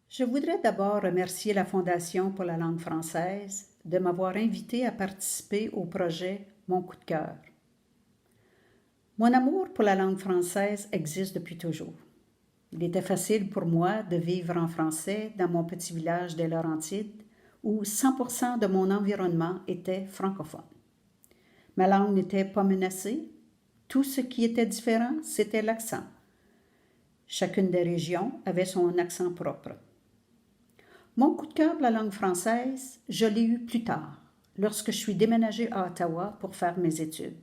Je voudrais d'abord remercier la Fondation pour la langue française de m'avoir invité à participer au projet Mon coup de cœur. Mon amour pour la langue française existe depuis toujours. Il était facile pour moi de vivre en français dans mon petit village des Laurentides où 100% de mon environnement était francophone. Ma langue n'était pas menacée. Tout ce qui était différent, c'était l'accent. Chacune des régions avait son accent propre. Mon coup de cœur pour la langue française, je l'ai eu plus tard, lorsque je suis déménagée à Ottawa pour faire mes études.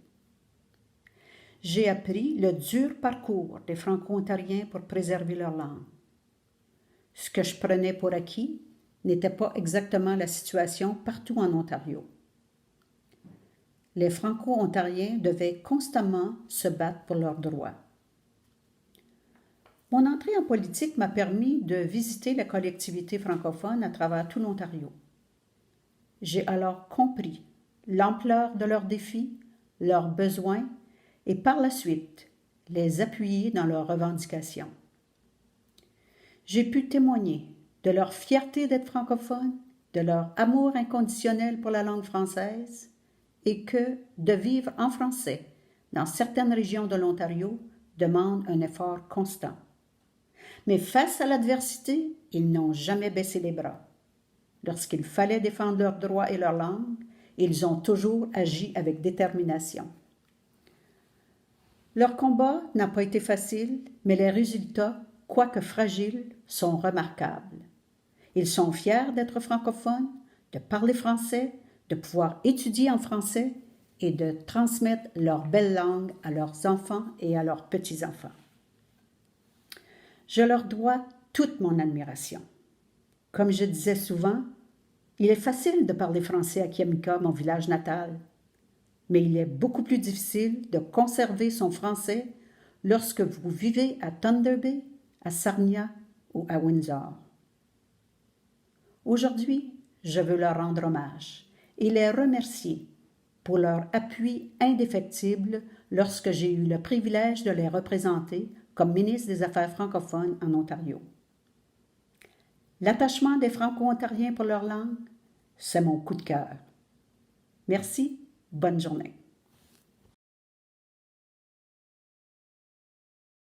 J'ai appris le dur parcours des Franco-Ontariens pour préserver leur langue. Ce que je prenais pour acquis n'était pas exactement la situation partout en Ontario. Les Franco-Ontariens devaient constamment se battre pour leurs droits. Mon entrée en politique m'a permis de visiter la collectivité francophone à travers tout l'Ontario. J'ai alors compris l'ampleur de leurs défis, leurs besoins et par la suite les appuyer dans leurs revendications. J'ai pu témoigner de leur fierté d'être francophone, de leur amour inconditionnel pour la langue française et que de vivre en français dans certaines régions de l'Ontario demande un effort constant. Mais face à l'adversité, ils n'ont jamais baissé les bras. Lorsqu'il fallait défendre leurs droits et leur langue, ils ont toujours agi avec détermination. Leur combat n'a pas été facile, mais les résultats, quoique fragiles, sont remarquables. Ils sont fiers d'être francophones, de parler français, de pouvoir étudier en français et de transmettre leur belle langue à leurs enfants et à leurs petits-enfants. Je leur dois toute mon admiration. Comme je disais souvent, il est facile de parler français à Kiamika, mon village natal, mais il est beaucoup plus difficile de conserver son français lorsque vous vivez à Thunder Bay, à Sarnia ou à Windsor. Aujourd'hui, je veux leur rendre hommage et les remercier pour leur appui indéfectible lorsque j'ai eu le privilège de les représenter comme ministre des Affaires francophones en Ontario. L'attachement des Franco-Ontariens pour leur langue, c'est mon coup de cœur. Merci, bonne journée.